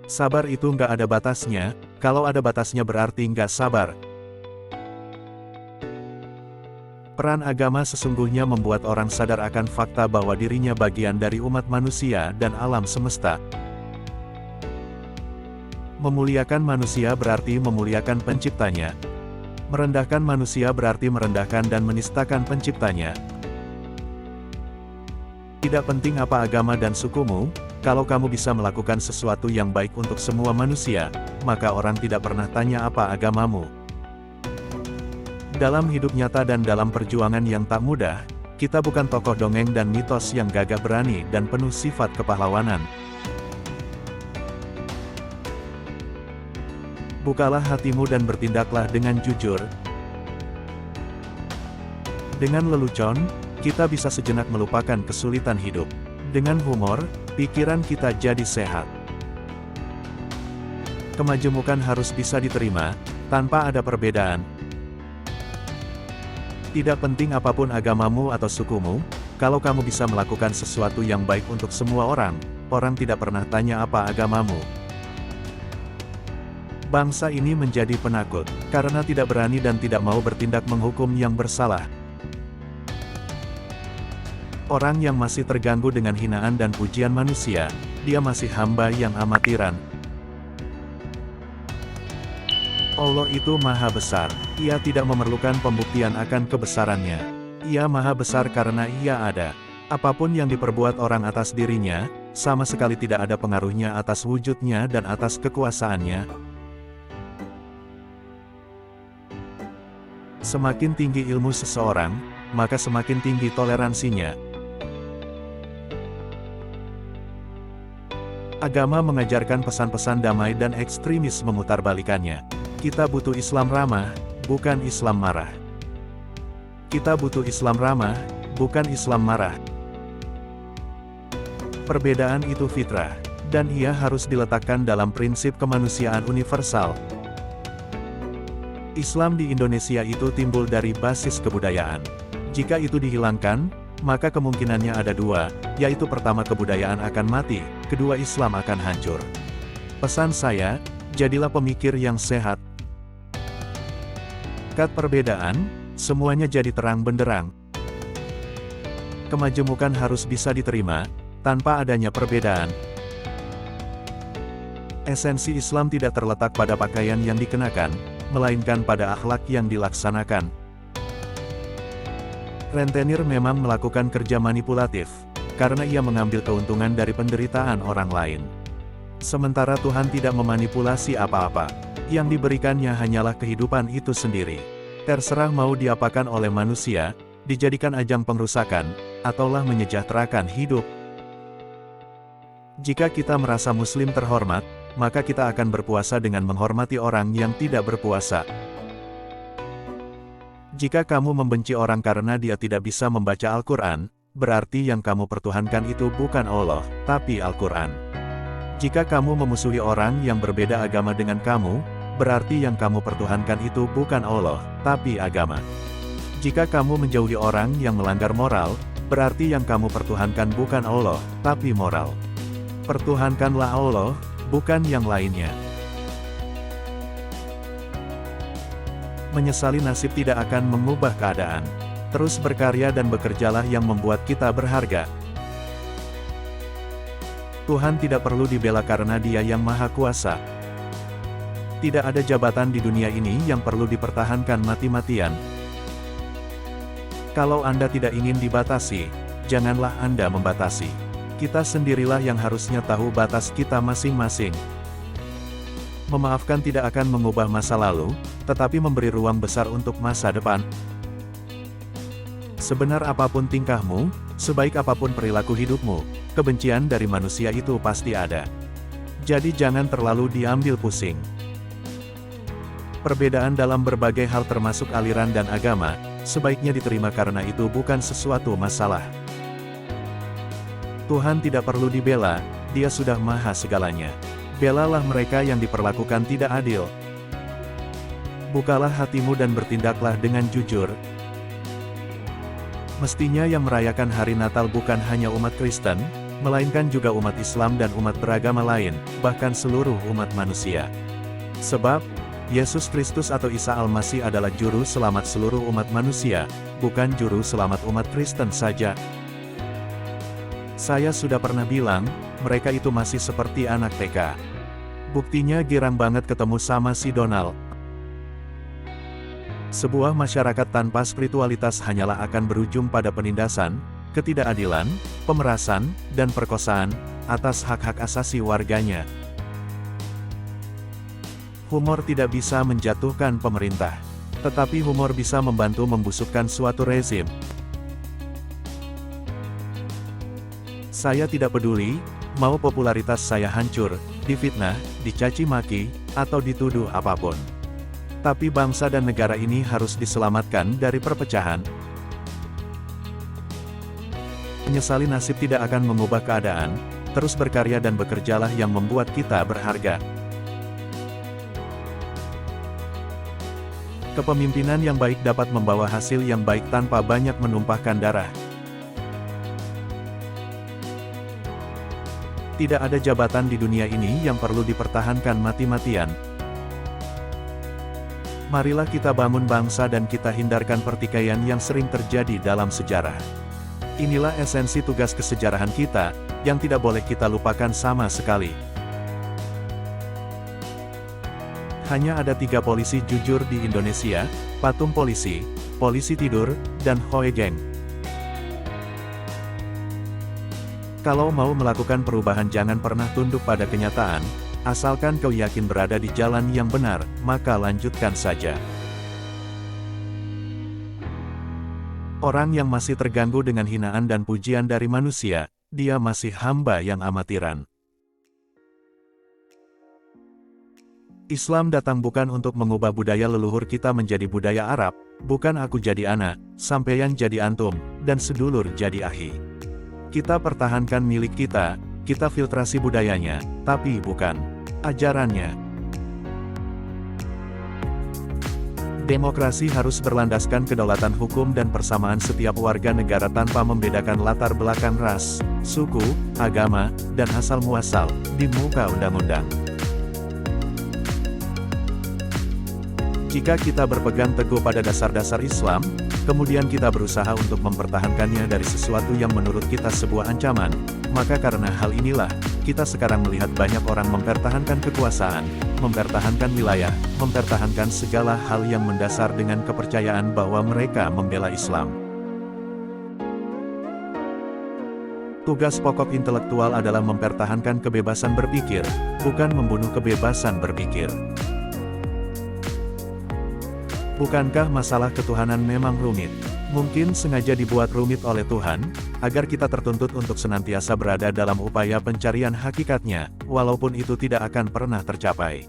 Sabar itu nggak ada batasnya, kalau ada batasnya berarti nggak sabar. Peran agama sesungguhnya membuat orang sadar akan fakta bahwa dirinya bagian dari umat manusia dan alam semesta. Memuliakan manusia berarti memuliakan penciptanya. Merendahkan manusia berarti merendahkan dan menistakan penciptanya. Tidak penting apa agama dan sukumu, kalau kamu bisa melakukan sesuatu yang baik untuk semua manusia, maka orang tidak pernah tanya apa agamamu. Dalam hidup nyata dan dalam perjuangan yang tak mudah, kita bukan tokoh dongeng dan mitos yang gagah berani dan penuh sifat kepahlawanan. Bukalah hatimu dan bertindaklah dengan jujur. Dengan lelucon, kita bisa sejenak melupakan kesulitan hidup. Dengan humor, pikiran kita jadi sehat. Kemajemukan harus bisa diterima, tanpa ada perbedaan. Tidak penting apapun agamamu atau sukumu, kalau kamu bisa melakukan sesuatu yang baik untuk semua orang, orang tidak pernah tanya apa agamamu. Bangsa ini menjadi penakut, karena tidak berani dan tidak mau bertindak menghukum yang bersalah. Orang yang masih terganggu dengan hinaan dan pujian manusia, dia masih hamba yang amatiran. Allah itu maha besar, Ia tidak memerlukan pembuktian akan kebesarannya. Ia maha besar karena Ia ada. Apapun yang diperbuat orang atas dirinya, sama sekali tidak ada pengaruhnya atas wujudnya dan atas kekuasaannya. Semakin tinggi ilmu seseorang, maka semakin tinggi toleransinya. Agama mengajarkan pesan-pesan damai dan ekstremis memutarbalikannya. Kita butuh Islam ramah, bukan Islam marah. Kita butuh Islam ramah, bukan Islam marah. Perbedaan itu fitrah, dan ia harus diletakkan dalam prinsip kemanusiaan universal. Islam di Indonesia itu timbul dari basis kebudayaan. Jika itu dihilangkan, maka kemungkinannya ada dua, yaitu pertama kebudayaan akan mati, kedua Islam akan hancur. Pesan saya, jadilah pemikir yang sehat. Kat perbedaan, semuanya jadi terang benderang. Kemajemukan harus bisa diterima, tanpa adanya perbedaan. Esensi Islam tidak terletak pada pakaian yang dikenakan, melainkan pada akhlak yang dilaksanakan. Rentenir memang melakukan kerja manipulatif, karena ia mengambil keuntungan dari penderitaan orang lain. Sementara Tuhan tidak memanipulasi apa-apa, yang diberikannya hanyalah kehidupan itu sendiri. Terserah mau diapakan oleh manusia, dijadikan ajang pengrusakan, ataulah menyejahterakan hidup. Jika kita merasa Muslim terhormat, maka kita akan berpuasa dengan menghormati orang yang tidak berpuasa. Jika kamu membenci orang karena dia tidak bisa membaca Al-Quran, berarti yang kamu pertuhankan itu bukan Allah, tapi Al-Quran. Jika kamu memusuhi orang yang berbeda agama dengan kamu, berarti yang kamu pertuhankan itu bukan Allah, tapi agama. Jika kamu menjauhi orang yang melanggar moral, berarti yang kamu pertuhankan bukan Allah, tapi moral. Pertuhankanlah Allah, bukan yang lainnya. Menyesali nasib tidak akan mengubah keadaan. Terus berkarya dan bekerjalah yang membuat kita berharga. Tuhan tidak perlu dibela karena Dia yang Maha Kuasa. Tidak ada jabatan di dunia ini yang perlu dipertahankan mati-matian. Kalau Anda tidak ingin dibatasi, janganlah Anda membatasi. Kita sendirilah yang harusnya tahu batas kita masing-masing. Memaafkan tidak akan mengubah masa lalu, tetapi memberi ruang besar untuk masa depan. Sebenar apapun tingkahmu, sebaik apapun perilaku hidupmu, kebencian dari manusia itu pasti ada. Jadi jangan terlalu diambil pusing. Perbedaan dalam berbagai hal termasuk aliran dan agama, sebaiknya diterima karena itu bukan sesuatu masalah. Tuhan tidak perlu dibela, Dia sudah maha segalanya. Belalah mereka yang diperlakukan tidak adil. Bukalah hatimu dan bertindaklah dengan jujur. Mestinya yang merayakan hari Natal bukan hanya umat Kristen, melainkan juga umat Islam dan umat beragama lain, bahkan seluruh umat manusia. Sebab, Yesus Kristus atau Isa Al-Masih adalah juru selamat seluruh umat manusia, bukan juru selamat umat Kristen saja. Saya sudah pernah bilang, mereka itu masih seperti anak TK. Buktinya girang banget ketemu sama si Donald. Sebuah masyarakat tanpa spiritualitas hanyalah akan berujung pada penindasan, ketidakadilan, pemerasan, dan perkosaan, atas hak-hak asasi warganya. Humor tidak bisa menjatuhkan pemerintah. Tetapi humor bisa membantu membusukkan suatu rezim. Saya tidak peduli, mau popularitas saya hancur, difitnah, dicaci maki, atau dituduh apapun. Tapi bangsa dan negara ini harus diselamatkan dari perpecahan. Menyesali nasib tidak akan mengubah keadaan, terus berkarya dan bekerjalah yang membuat kita berharga. Kepemimpinan yang baik dapat membawa hasil yang baik tanpa banyak menumpahkan darah. Tidak ada jabatan di dunia ini yang perlu dipertahankan mati-matian. Marilah kita bangun bangsa dan kita hindarkan pertikaian yang sering terjadi dalam sejarah. Inilah esensi tugas kesejarahan kita, yang tidak boleh kita lupakan sama sekali. Hanya ada 3 polisi jujur di Indonesia, Patung Polisi, Polisi Tidur, dan Hoe Geng. Kalau mau melakukan perubahan jangan pernah tunduk pada kenyataan, asalkan kau yakin berada di jalan yang benar, maka lanjutkan saja. Orang yang masih terganggu dengan hinaan dan pujian dari manusia, dia masih hamba yang amatiran. Islam datang bukan untuk mengubah budaya leluhur kita menjadi budaya Arab, bukan aku jadi anak, sampeyan jadi antum, dan sedulur jadi ahi. Kita pertahankan milik kita filtrasi budayanya, tapi bukan ajarannya. Demokrasi harus berlandaskan kedaulatan hukum dan persamaan setiap warga negara tanpa membedakan latar belakang ras, suku, agama, dan asal-muasal, di muka undang-undang. Jika kita berpegang teguh pada dasar-dasar Islam, kemudian kita berusaha untuk mempertahankannya dari sesuatu yang menurut kita sebuah ancaman, maka karena hal inilah, kita sekarang melihat banyak orang mempertahankan kekuasaan, mempertahankan wilayah, mempertahankan segala hal yang mendasar dengan kepercayaan bahwa mereka membela Islam. Tugas pokok intelektual adalah mempertahankan kebebasan berpikir, bukan membunuh kebebasan berpikir. Bukankah masalah ketuhanan memang rumit? Mungkin sengaja dibuat rumit oleh Tuhan, agar kita tertuntut untuk senantiasa berada dalam upaya pencarian hakikatnya, walaupun itu tidak akan pernah tercapai.